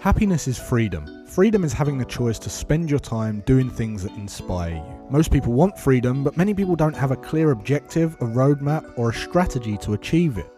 Happiness is freedom. Freedom is having the choice to spend your time doing things that inspire you. Most people want freedom, but many people don't have a clear objective, a roadmap, or a strategy to achieve it.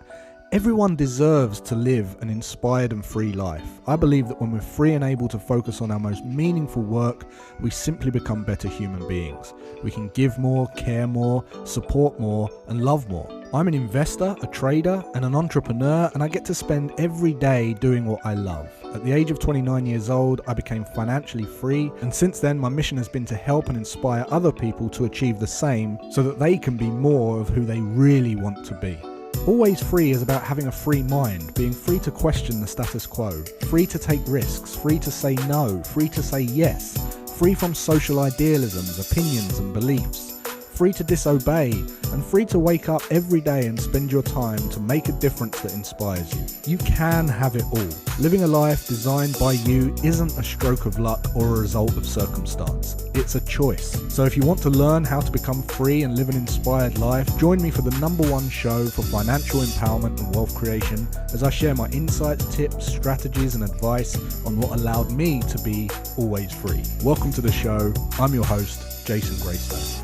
Everyone deserves to live an inspired and free life. I believe that when we're free and able to focus on our most meaningful work, we simply become better human beings. We can give more, care more, support more, and love more. I'm an investor, a trader, and an entrepreneur, and I get to spend every day doing what I love. At the age of 29 years old, I became financially free, and since then my mission has been to help and inspire other people to achieve the same so that they can be more of who they really want to be. Always Free is about having a free mind, being free to question the status quo, free to take risks, free to say no, free to say yes, free from social idealisms, opinions and beliefs, free to disobey, and free to wake up every day and spend your time to make a difference that inspires you. You can have it all. Living a life designed by you isn't a stroke of luck or a result of circumstance. It's a choice. So if you want to learn how to become free and live an inspired life, join me for the #1 show for financial empowerment and wealth creation as I share my insights, tips, strategies and advice on what allowed me to be always free. Welcome to the show. I'm your host, Jason Graystone.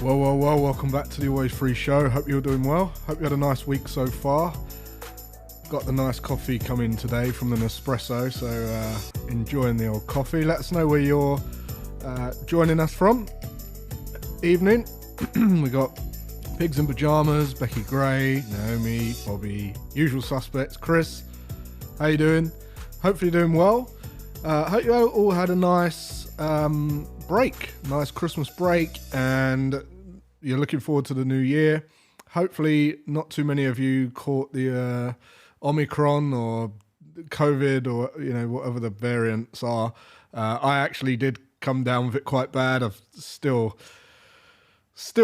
Well, welcome back to the Always Free Show. Hope you're doing well. Hope you had a nice week so far. Got the nice coffee coming today from the Nespresso, so enjoying the old coffee. Let us know where you're joining us from. Evening, we got Pigs in Pajamas, Becky Gray, Naomi, Bobby, usual suspects, Chris. How you doing? Hopefully doing well. Hope you all had a nice nice Christmas break, and you're looking forward to the new year. Hopefully not too many of you caught the Omicron or COVID or whatever the variants are. I actually did come down with it quite bad. I've still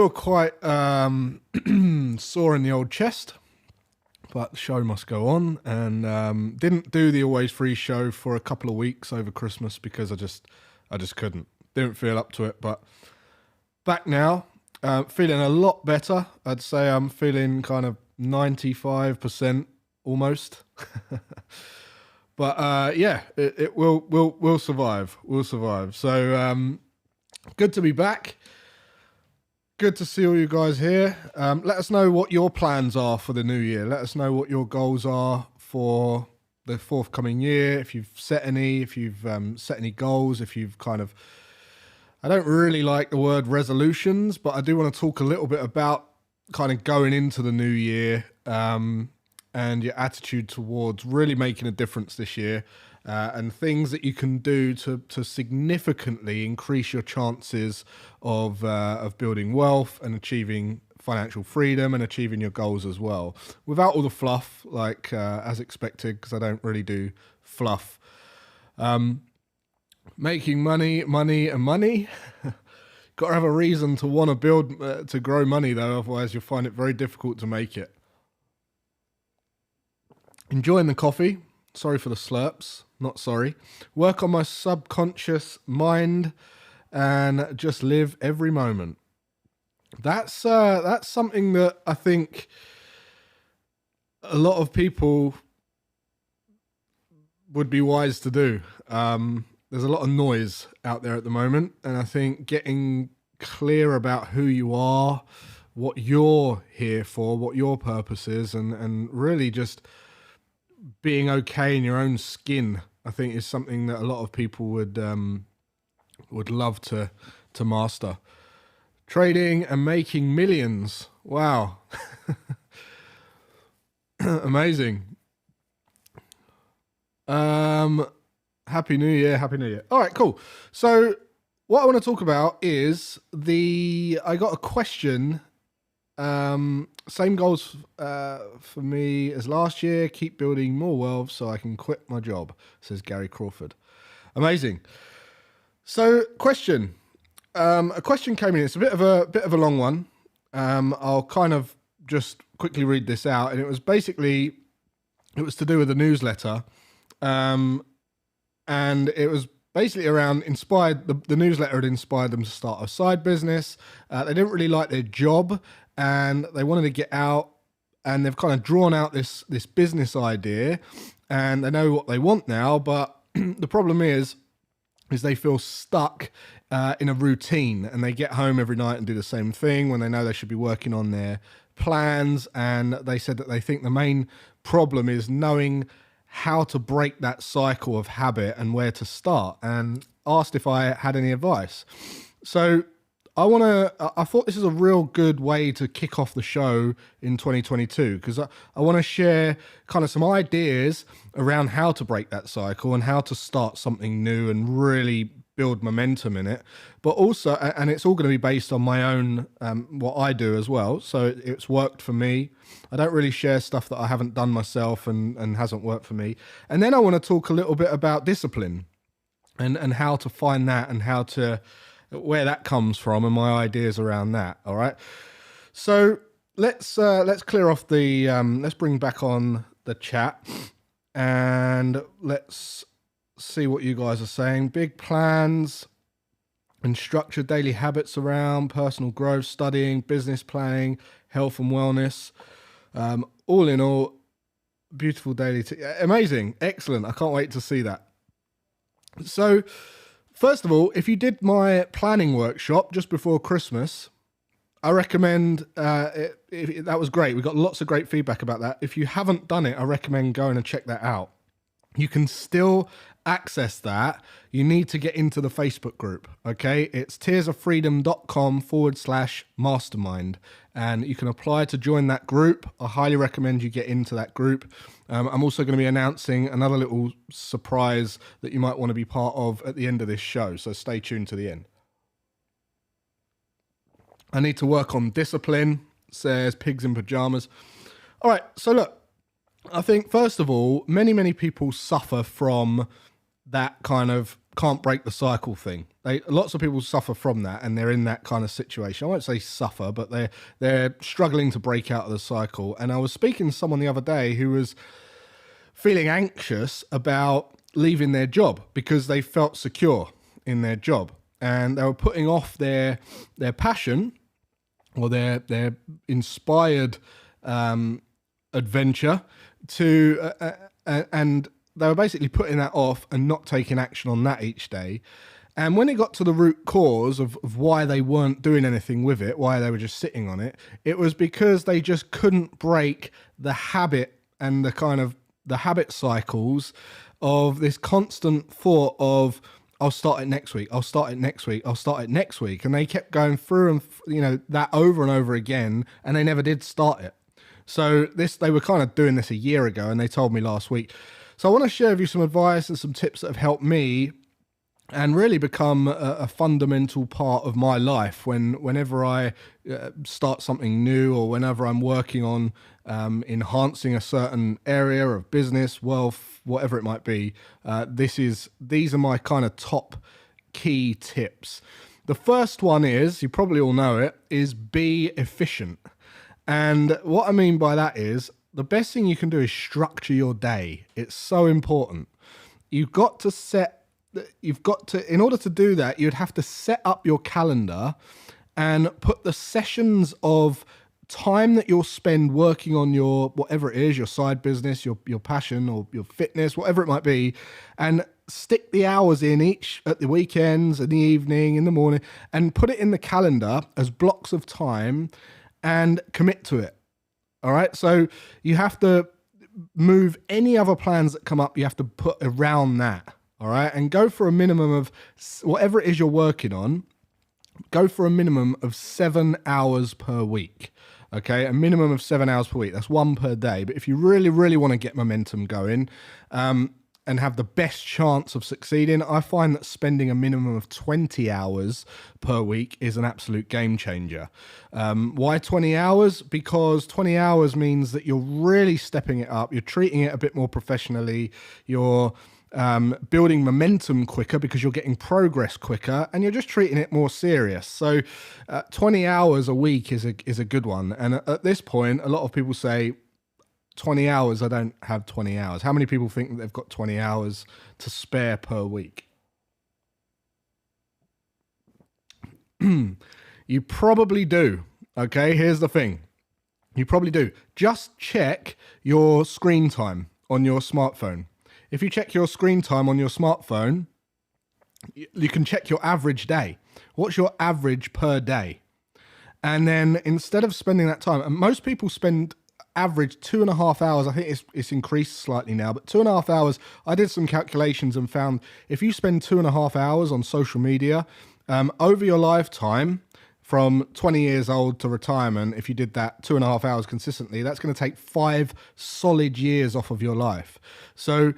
quite sore in the old chest, but the show must go on, and didn't do the Always Free show for a couple of weeks over Christmas because I just couldn't. Didn't feel up to it, but back now, feeling a lot better. I'd say I'm feeling kind of 95% almost. But it will survive. We'll survive. So good to be back. Good to see all you guys here. Let us know what your plans are for the new year. Let us know what your goals are for the forthcoming year. If you've set any, set any goals, if you've kind of, I don't really like the word resolutions, but I do want to talk a little bit about kind of going into the new year and your attitude towards really making a difference this year, and things that you can do to significantly increase your chances of building wealth and achieving financial freedom and achieving your goals as well, without all the fluff, like as expected, because I don't really do fluff. Making money. Got to have a reason to want to build, to grow money though, otherwise you'll find it very difficult to make it. Enjoying the coffee. Sorry for the slurps. Not sorry. Work on my subconscious mind and just live every moment. That's something that I think a lot of people would be wise to do. There's a lot of noise out there at the moment, and I think getting clear about who you are, what you're here for, what your purpose is, and really just being okay in your own skin, I think is something that a lot of people would love to master. Trading and making millions. Wow. Amazing. Happy New Year. All right, cool. So what I want to talk about is I got a question. Same goals for me as last year. Keep building more wealth so I can quit my job, says Gary Crawford. Amazing. So question. A question came in. It's a bit of a long one. I'll kind of just quickly read this out, and it was to do with the newsletter. And it was basically around the newsletter had inspired them to start a side business. They didn't really like their job and they wanted to get out and they've kind of drawn out this business idea, and they know what they want now, but the problem is they feel stuck in a routine, and they get home every night and do the same thing when they know they should be working on their plans. And they said that they think the main problem is knowing how to break that cycle of habit and where to start, and asked if I had any advice. So I thought this is a real good way to kick off the show in 2022, because I want to share kind of some ideas around how to break that cycle and how to start something new and really build momentum in it. But also, and it's all going to be based on my own, what I do as well. So it's worked for me. I don't really share stuff that I haven't done myself and hasn't worked for me. And then I want to talk a little bit about discipline and how to find that and where that comes from and my ideas around that. All right. So let's clear off let's bring back on the chat and let's see what you guys are saying. Big plans and structured daily habits around personal growth, studying, business planning, health and wellness. All in all, beautiful daily. Amazing. Excellent. I can't wait to see that. So, first of all, if you did my planning workshop just before Christmas, I recommend that was great. We got lots of great feedback about that. If you haven't done it, I recommend going and check that out. You can still access that. You need to get into the Facebook group, okay? It's tearsoffreedom.com/mastermind, and you can apply to join that group. I highly recommend you get into that group. I'm also going to be announcing another little surprise that you might want to be part of at the end of this show, so stay tuned to the end. I need to work on discipline, says Pigs in Pajamas. All right, so look, I think, first of all, many people suffer from that kind of can't break the cycle thing. Lots of people suffer from that, and they're in that kind of situation. I won't say suffer, but they're struggling to break out of the cycle. And I was speaking to someone the other day who was feeling anxious about leaving their job because they felt secure in their job, and they were putting off their passion or their inspired adventure to and they were basically putting that off and not taking action on that each day. And when it got to the root cause of why they weren't doing anything with it, why they were just sitting on it, it was because they just couldn't break the habit and the habit cycles of this constant thought of, I'll start it next week, I'll start it next week, I'll start it next week. And they kept going through and that over and over again, and they never did start it. So they were kind of doing this a year ago, and they told me last week. So I want to share with you some advice and some tips that have helped me and really become a fundamental part of my life whenever I start something new, or whenever I'm working on enhancing a certain area of business, wealth, whatever it might be. These are my kind of top key tips. The first one is, you probably all know it, is be efficient. And what I mean by that is, the best thing you can do is structure your day. It's so important. In order to do that, you'd have to set up your calendar and put the sessions of time that you'll spend working on your, whatever it is, your side business, your passion, or your fitness, whatever it might be, and stick the hours in each at the weekends, in the evening, in the morning, and put it in the calendar as blocks of time and commit to it. All right. So you have to move any other plans that come up, you have to put around that. All right. And go for a minimum of whatever it is you're working on, go for a minimum of 7 hours per week. Okay. A minimum of 7 hours per week. That's one per day. But if you really, really want to get momentum going, and have the best chance of succeeding, I find that spending a minimum of 20 hours per week is an absolute game changer. Why 20 hours? Because 20 hours means that you're really stepping it up. You're treating it a bit more professionally. You're building momentum quicker because you're getting progress quicker, and you're just treating it more serious. So 20 hours a week is a good one. And at this point, a lot of people say, 20 hours, I don't have 20 hours. How many people think that they've got 20 hours to spare per week? You probably do. Okay, here's the thing. You probably do. Just check your screen time on your smartphone. If you check your screen time on your smartphone, you can check your average day. What's your average per day? And then instead of spending that time, and most people spend average 2.5 hours. I think it's increased slightly now, but 2.5 hours. I did some calculations and found if you spend 2.5 hours on social media over your lifetime, from 20 years old to retirement, if you did that 2.5 hours consistently, that's going to take 5 solid years off of your life. So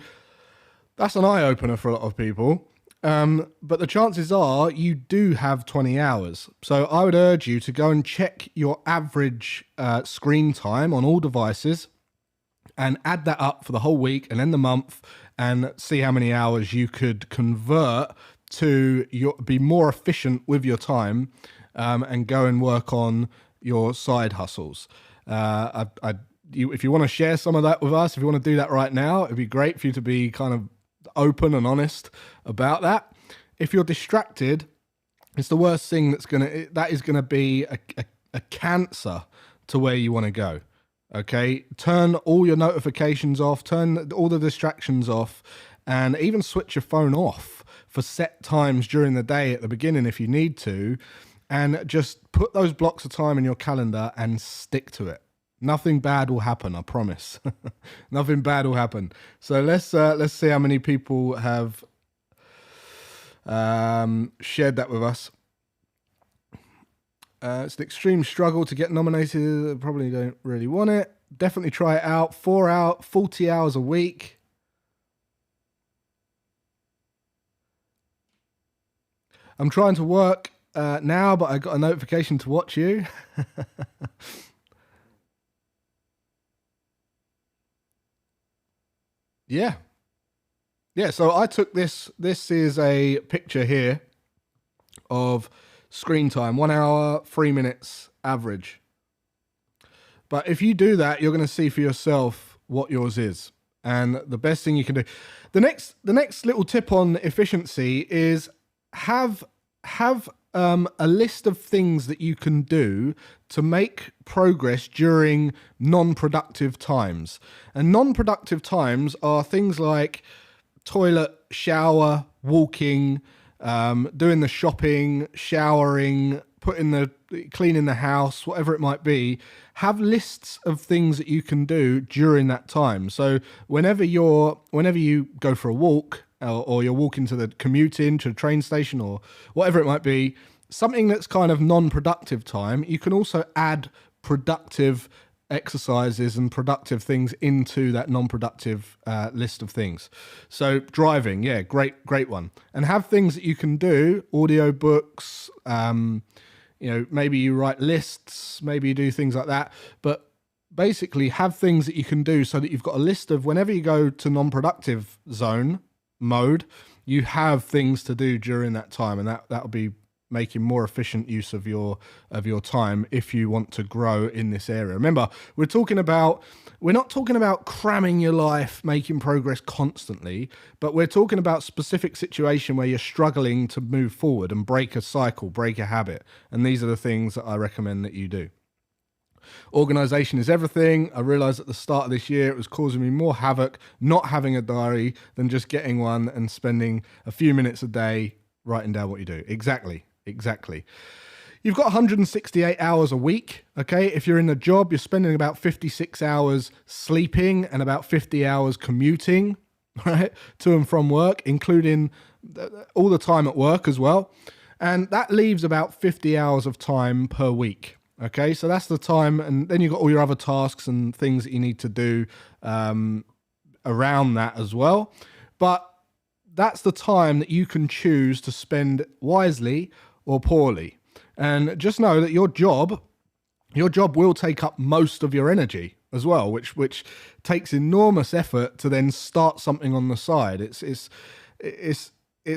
that's an eye-opener for a lot of people. But the chances are you do have 20 hours. So I would urge you to go and check your average screen time on all devices and add that up for the whole week and then the month and see how many hours you could convert to be more efficient with your time and go and work on your side hustles. If you want to share some of that with us, if you want to do that right now, it'd be great for you to be kind of open and honest about that. If you're distracted, it's the worst thing that is going to be a cancer to where you want to go. Okay, turn all your notifications off, turn all the distractions off, and even switch your phone off for set times during the day at the beginning if you need to, and just put those blocks of time in your calendar and stick to it. Nothing bad will happen, I promise. Nothing bad will happen. So let's see how many people have shared that with us. It's an extreme struggle to get nominated. Probably don't really want it. Definitely try it out. 40 hours a week. I'm trying to work now, but I got a notification to watch you. Yeah. So I took this. This is a picture here of screen time, 1 hour, 3 minutes average. But if you do that, you're going to see for yourself what yours is. And the best thing you can do. The next little tip on efficiency is have a list of things that you can do to make progress during non-productive times. And non-productive times are things like toilet, shower, walking, doing the shopping, showering, cleaning the house, whatever it might be. Have lists of things that you can do during that time. So whenever you go for a walk, or you're walking to the commuting to the train station or whatever it might be, something that's kind of non-productive time, you can also add productive exercises and productive things into that non-productive list of things. So driving, yeah, great one. And have things that you can do, audio books, maybe you write lists, maybe you do things like that, but basically have things that you can do so that you've got a list of whenever you go to non-productive zone mode, you have things to do during that time, and that'll be making more efficient use of your time if you want to grow in this area. Remember, we're not talking about cramming your life, making progress constantly, but we're talking about specific situation where you're struggling to move forward and break a cycle, break a habit. And these are the things that I recommend that you do. Organization is everything. I realized at the start of this year it was causing me more havoc not having a diary than just getting one and spending a few minutes a day writing down what you do. Exactly. You've got 168 hours a week, okay? If you're in a job, you're spending about 56 hours sleeping and about 50 hours commuting, right, to and from work, including all the time at work as well. And that leaves about 50 hours of time per week. Okay, so that's the time, and then you've got all your other tasks and things that you need to do around that as well. But that's the time that you can choose to spend wisely or poorly. And just know that your job will take up most of your energy as well, which takes enormous effort to then start something on the side. It's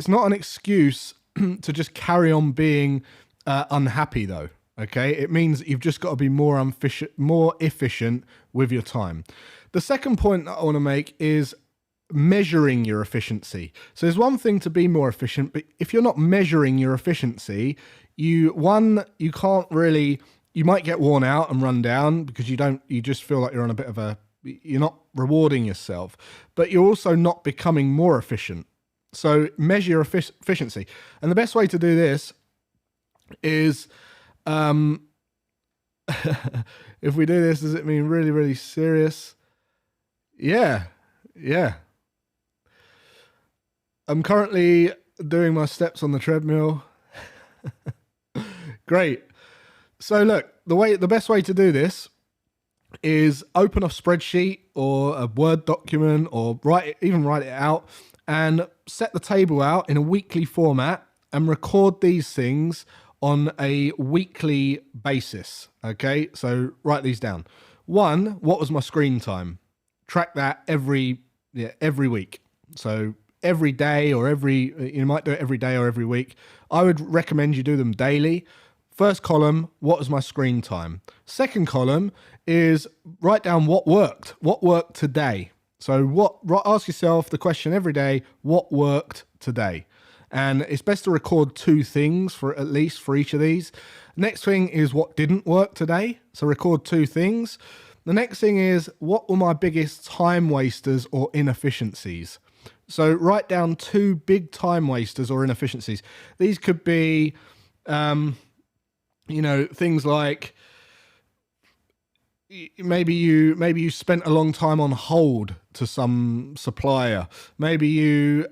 not an excuse to just carry on being unhappy though. Okay, it means that you've just got to be more efficient with your time. The second point that I want to make is measuring your efficiency. So there's one thing to be more efficient, but if you're not measuring your efficiency, you can't really you might get worn out and run down because you just feel like you're on a bit of you're not rewarding yourself, but you're also not becoming more efficient. So measure your efficiency. And the best way to do this is, if we do this, does it mean really, really serious? Yeah. I'm currently doing my steps on the treadmill. Great. So look, the best way to do this is open a spreadsheet or a Word document, or write it out, and set the table out in a weekly format and record these things on a weekly basis. Okay, so write these down. 1, what was my screen time? Track that every week. So every day, or you might do it every day or every week. I would recommend you do them daily. First column, what was my screen time? Second column is write down what worked. What worked today? So ask yourself the question every day, what worked today? And it's best to record 2 things at least for each of these. Next thing is what didn't work today. So record 2 things. The next thing is, what were my biggest time wasters or inefficiencies? So write down 2 big time wasters or inefficiencies. These could be, things like maybe you spent a long time on hold to some supplier. Maybe you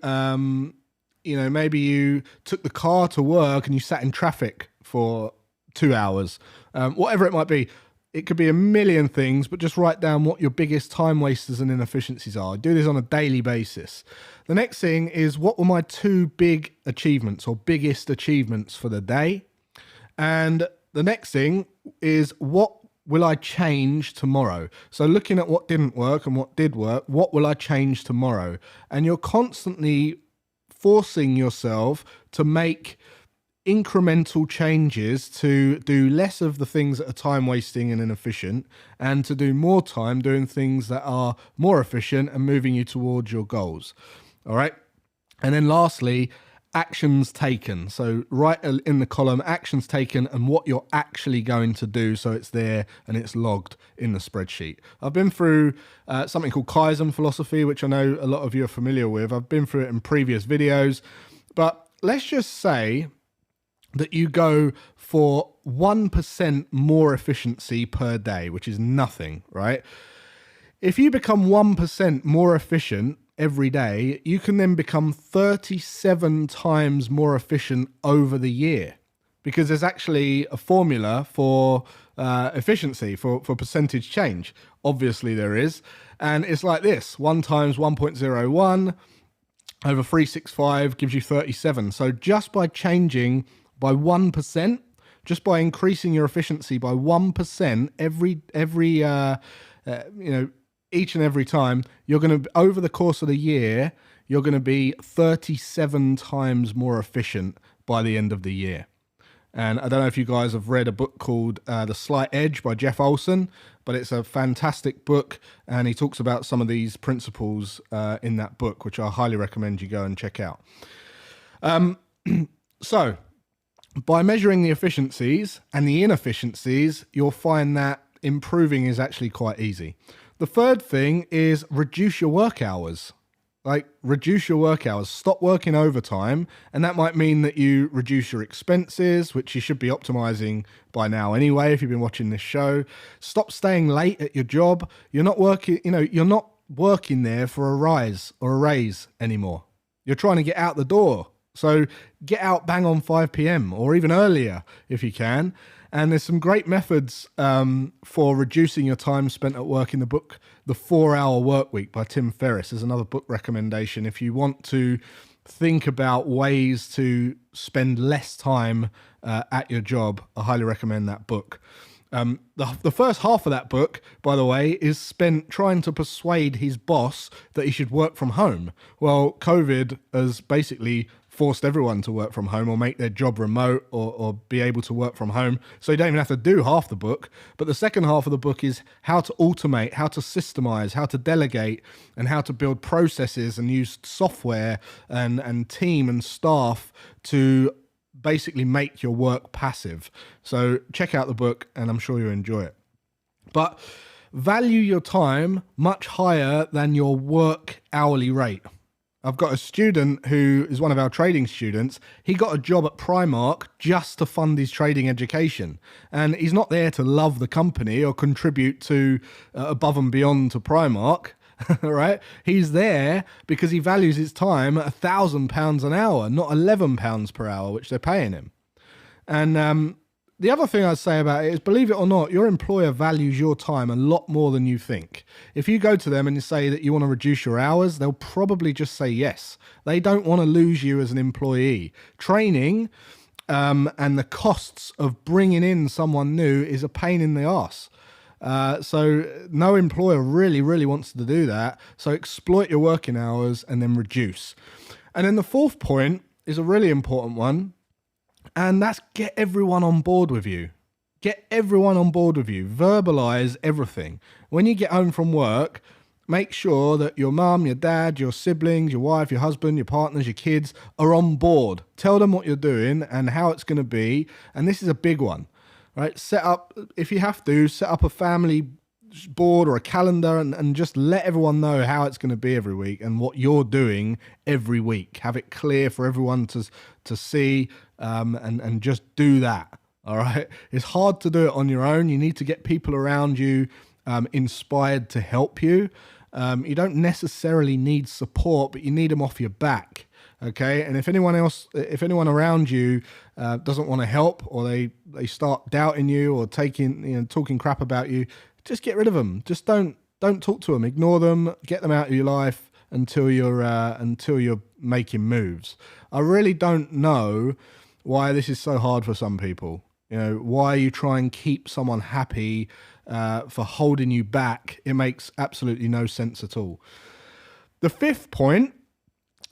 took the car to work and you sat in traffic for 2 hours. Whatever it might be. It could be a million things, but just write down what your biggest time wasters and inefficiencies are. Do this on a daily basis. The next thing is, what were my 2 big achievements or biggest achievements for the day? And the next thing is, what will I change tomorrow? So looking at what didn't work and what did work, what will I change tomorrow? And you're constantly forcing yourself to make incremental changes to do less of the things that are time wasting and inefficient, and to do more time doing things that are more efficient and moving you towards your goals. All right. And then lastly, actions taken. So write in the column actions taken and what you're actually going to do, so it's there and it's logged in the spreadsheet. I've been through something called Kaizen philosophy, which I know a lot of you are familiar with. I've been through it in previous videos, but let's just say that you go for 1% more efficiency per day, which is nothing, right? If you become 1% more efficient every day, you can then become 37 times more efficient over the year, because there's actually a formula for efficiency, for percentage change. Obviously there is. And it's like this: 1 times 1.01 over 365 gives you 37. So just by changing by 1%, just by increasing your efficiency by 1% each and every time, you're going to, over the course of the year, you're going to be 37 times more efficient by the end of the year. And I don't know if you guys have read a book called The Slight Edge by Jeff Olson, but it's a fantastic book, and he talks about some of these principles in that book, which I highly recommend you go and check out. So by measuring the efficiencies and the inefficiencies, you'll find that improving is actually quite easy. The third thing is reduce your work hours. Reduce your work hours. Stop working overtime. And that might mean that you reduce your expenses, which you should be optimizing by now anyway, if you've been watching this show. Stop staying late at your job. You're not working there for a rise or a raise anymore. You're trying to get out the door. So get out bang on 5 p.m. or even earlier if you can. And there's some great methods for reducing your time spent at work in the book, The 4-Hour Workweek by Tim Ferriss. There's another book recommendation. If you want to think about ways to spend less time at your job, I highly recommend that book. The first half of that book, by the way, is spent trying to persuade his boss that he should work from home. Well, COVID has basically forced everyone to work from home or make their job remote or be able to work from home. So you don't even have to do half the book. But the second half of the book is how to automate, how to systemize, how to delegate, and how to build processes and use software and team and staff to basically make your work passive. So check out the book and I'm sure you'll enjoy it. But value your time much higher than your work hourly rate. I've got a student who is one of our trading students. He got a job at Primark just to fund his trading education. And he's not there to love the company or contribute to above and beyond to Primark, right? He's there because he values his time at £1,000 an hour, not £11 per hour, which they're paying him. And the other thing I'd say about it is, believe it or not, your employer values your time a lot more than you think. If you go to them and you say that you want to reduce your hours, they'll probably just say yes. They don't want to lose you as an employee. Training and the costs of bringing in someone new is a pain in the arse. So no employer really wants to do that. So exploit your working hours and then reduce. And then the fourth point is a really important one. And that's get everyone on board with you. Get everyone on board with you. Verbalize everything. When you get home from work, make sure that your mum, your dad, your siblings, your wife, your husband, your partners, your kids are on board. Tell them what you're doing and how it's going to be. And this is a big one, right? Set up, if you have to, set up a family board or a calendar and just let everyone know how it's going to be every week and what you're doing every week. Have it clear for everyone to see and just do that. All right. It's hard to do it on your own. You need to get people around you inspired to help you. You don't necessarily need support, but you need them off your back. Okay. And if anyone around you doesn't want to help, or they start doubting you or talking crap about you, just get rid of them. Just don't talk to them. Ignore them. Get them out of your life until you're making moves. I really don't know why this is so hard for some people. Why you try and keep someone happy for holding you back. It makes absolutely no sense at all. The fifth point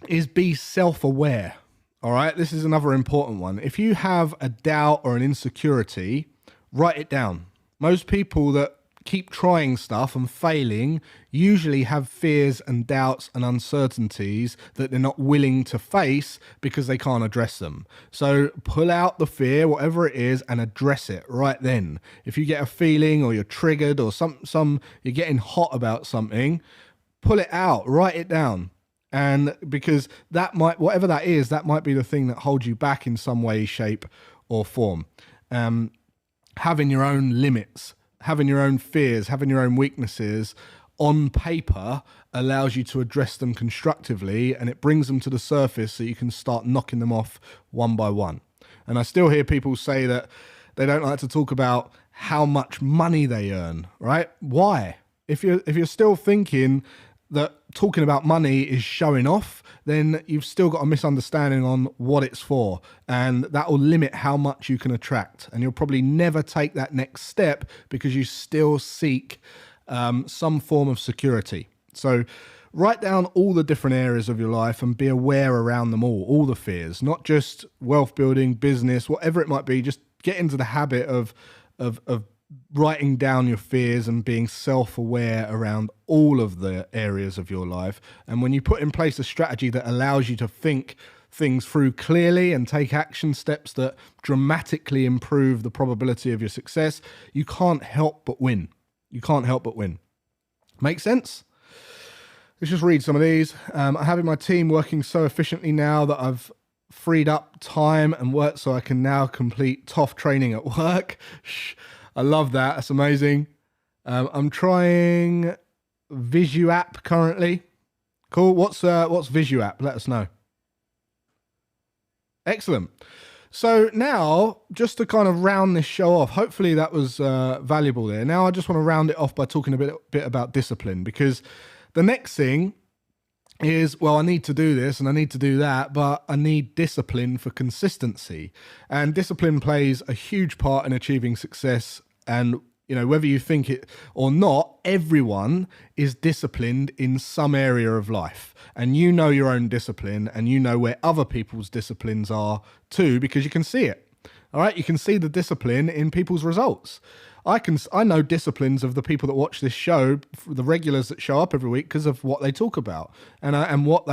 is be self-aware. All right, this is another important one. If you have a doubt or an insecurity, write it down. Most people that keep trying stuff and failing usually have fears and doubts and uncertainties that they're not willing to face because they can't address them. So pull out the fear, whatever it is, and address it right then. If you get a feeling or you're triggered or you're getting hot about something, pull it out, write it down. And because whatever that is, that might be the thing that holds you back in some way, shape or form. Having your own limits, having your own fears, having your own weaknesses on paper allows you to address them constructively, and it brings them to the surface so you can start knocking them off one by one. And I still hear people say that they don't like to talk about how much money they earn, right? Why? If you're still thinking that talking about money is showing off, then you've still got a misunderstanding on what it's for. And that will limit how much you can attract. And you'll probably never take that next step because you still seek some form of security. So write down all the different areas of your life and be aware around them all the fears, not just wealth building, business, whatever it might be. Just get into the habit of writing down your fears and being self-aware around all of the areas of your life. And when you put in place a strategy that allows you to think things through clearly and take action steps that dramatically improve the probability of your success, you can't help but win. You can't help but win. Make sense? Let's just read some of these. I'm having my team working so efficiently now that I've freed up time and work so I can now complete TOF training at work. I love that. That's amazing. I'm trying VisuApp currently. Cool. What's VisuApp? Let us know. Excellent. So now, just to kind of round this show off, hopefully that was valuable there. Now I just want to round it off by talking a bit about discipline, because the next thing is, well, I need to do this and I need to do that, but I need discipline for consistency. And discipline plays a huge part in achieving success. And, whether you think it or not, everyone is disciplined in some area of life. And you know your own discipline, and you know where other people's disciplines are too, because you can see it. All right. You can see the discipline in people's results. I know disciplines of the people that watch this show, the regulars that show up every week, because of what they talk about and what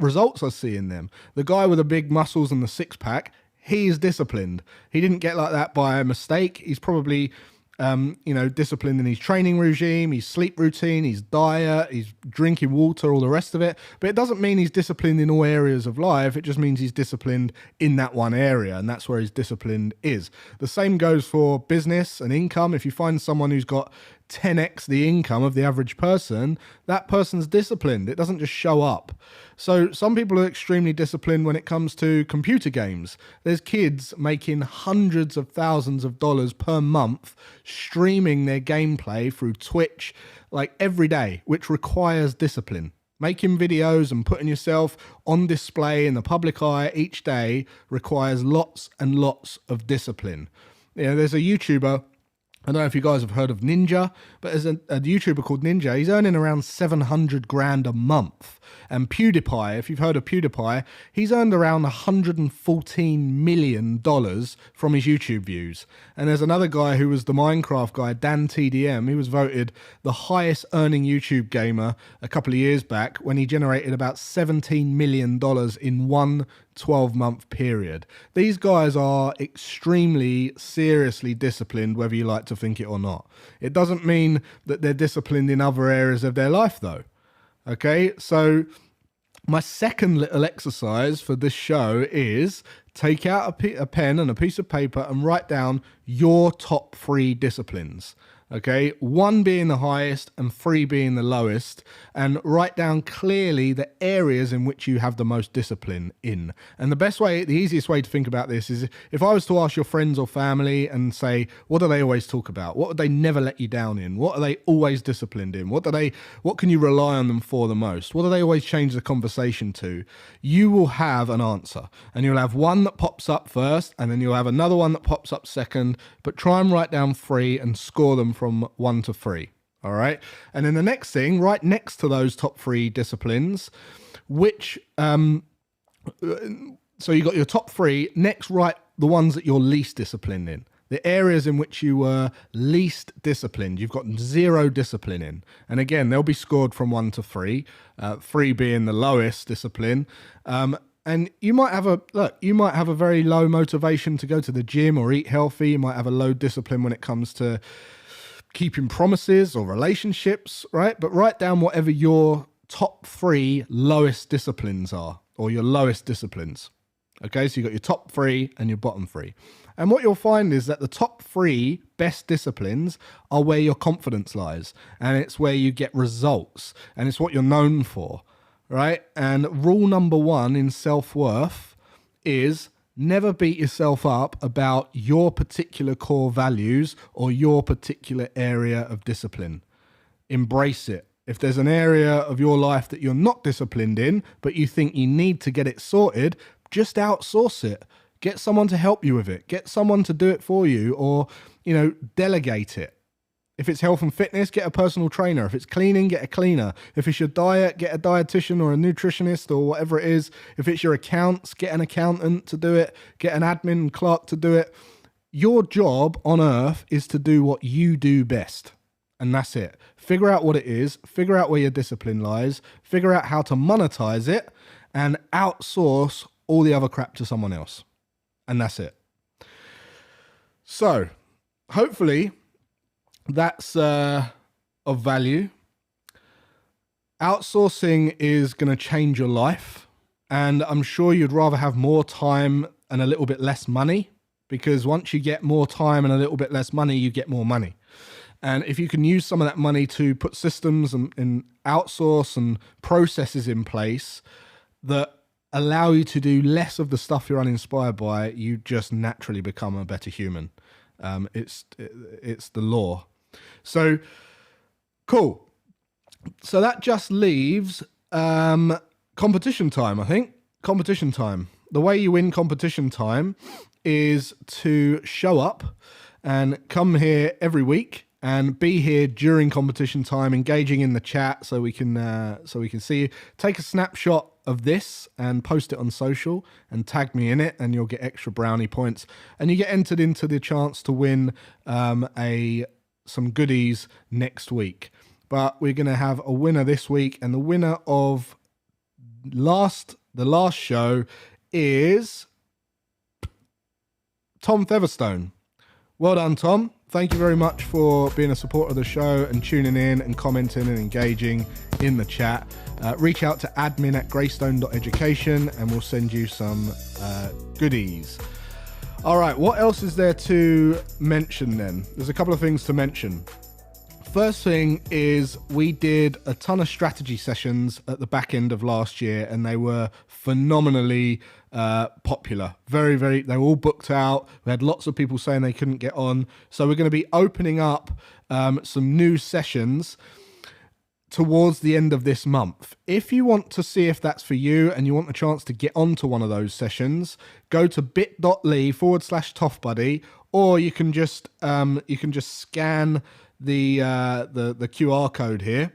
results I see in them. The guy with the big muscles and the six pack, he is disciplined. He didn't get like that by a mistake. He's probably disciplined in his training regime, his sleep routine, his diet, his drinking water, all the rest of it. But it doesn't mean he's disciplined in all areas of life. It just means he's disciplined in that one area, and that's where his discipline is. The same goes for business and income. If you find someone who's got 10x the income of the average person, that person's disciplined. It doesn't just show up. So some people are extremely disciplined when it comes to computer games. There's kids making hundreds of thousands of dollars per month streaming their gameplay through Twitch like every day, which requires discipline. Making videos and putting yourself on display in the public eye each day requires lots and lots of discipline. There's a YouTuber, I don't know if you guys have heard of Ninja, but there's a YouTuber called Ninja. He's earning around 700 grand a month. And PewDiePie, if you've heard of PewDiePie, he's earned around $114 million from his YouTube views. And there's another guy who was the Minecraft guy, Dan TDM. He was voted the highest earning YouTube gamer a couple of years back when he generated about $17 million in one 12-month period. These guys are extremely seriously disciplined, whether you like to think it or not. It doesn't mean that they're disciplined in other areas of their life, though. Okay, so my second little exercise for this show is take out a pen and a piece of paper and write down your top 3 disciplines. Okay, 1 being the highest and 3 being the lowest, and write down clearly the areas in which you have the most discipline in. And the easiest way to think about this is if I was to ask your friends or family and say, what do they always talk about? What would they never let you down in? What are they always disciplined in? What can you rely on them for the most? What do they always change the conversation to? You will have an answer, and you'll have one that pops up first, and then you'll have another one that pops up second, but try and write down 3 and score them from 1 to 3. All right. And then the next thing, right next to those top 3 disciplines, which, so you got your top 3, next write the ones that you're least disciplined in. The areas in which you were least disciplined, you've got 0 discipline in. And again, they'll be scored from 1 to 3, 3 being the lowest discipline. And you might have a very low motivation to go to the gym or eat healthy. You might have a low discipline when it comes to keeping promises or relationships, right? But write down whatever your top 3 lowest disciplines are, or your lowest disciplines. Okay, so you've got your top 3 and your bottom 3. And what you'll find is that the top 3 best disciplines are where your confidence lies, and it's where you get results, and it's what you're known for, right? And rule number 1 in self-worth is never beat yourself up about your particular core values or your particular area of discipline. Embrace it. If there's an area of your life that you're not disciplined in, but you think you need to get it sorted, just outsource it. Get someone to help you with it. Get someone to do it for you, or, delegate it. If it's health and fitness, get a personal trainer. If it's cleaning, get a cleaner. If it's your diet, get a dietitian or a nutritionist or whatever it is. If it's your accounts, get an accountant to do it. Get an admin clerk to do it. Your job on earth is to do what you do best. And that's it. Figure out what it is. Figure out where your discipline lies. Figure out how to monetize it and outsource all the other crap to someone else. And that's it. So, hopefully that's of value. Outsourcing is going to change your life, and I'm sure you'd rather have more time and a little bit less money, because once you get more time and a little bit less money, you get more money. And if you can use some of that money to put systems and outsource and processes in place that allow you to do less of the stuff you're uninspired by, you just naturally become a better human. It's the law. So, cool. So that just leaves competition time, I think. Competition time. The way you win competition time is to show up and come here every week and be here during competition time, engaging in the chat so we can see you. Take a snapshot of this and post it on social and tag me in it, and you'll get extra brownie points, and you get entered into the chance to win some goodies next week. But we're going to have a winner this week, and the winner of the last show is Tom Featherstone. Well done, Tom. Thank you very much for being a supporter of the show and tuning in and commenting and engaging in the chat. Reach out to admin@graystone.education and we'll send you some goodies. All right, what else is there to mention then? There's a couple of things to mention. First thing is we did a ton of strategy sessions at the back end of last year and they were phenomenally popular. They were all booked out. We had lots of people saying they couldn't get on. So we're going to be opening up some new sessions towards the end of this month. If you want to see if that's for you and you want the chance to get onto one of those sessions, go to bit.ly/ToffBuddy, or you can just scan the QR code here,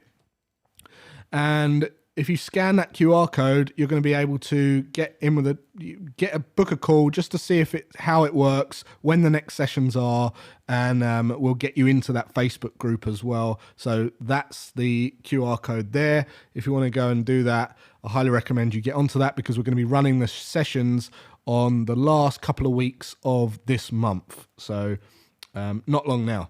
and if you scan that QR code, you're going to be able to get a book a call just to see how it works, when the next sessions are, and we'll get you into that Facebook group as well. So that's the QR code there. If you want to go and do that, I highly recommend you get onto that because we're going to be running the sessions on the last couple of weeks of this month. So not long now.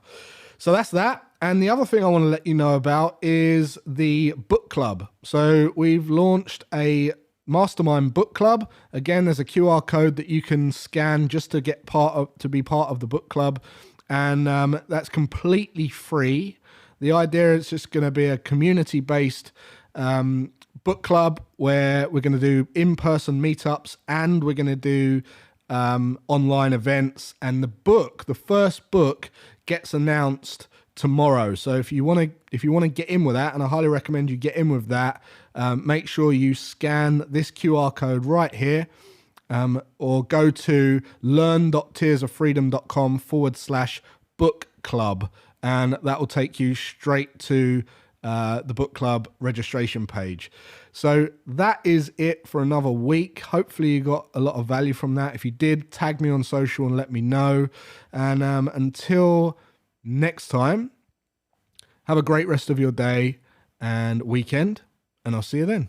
So that's that. And the other thing I want to let you know about is the book club. So we've launched a mastermind book club. Again, there's a QR code that you can scan just to be part of the book club. And that's completely free. The idea is just going to be a community-based book club where we're going to do in-person meetups and we're going to do online events. And the first book gets announced tomorrow. So if you want to get in with that, and I highly recommend you get in with that, make sure you scan this QR code right here, or go to learn.tearsoffreedom.com/book club, and that will take you straight to the book club registration page. So that is it for another week. Hopefully you got a lot of value from that. If you did, tag me on social and let me know. And until next time, have a great rest of your day and weekend, and I'll see you then.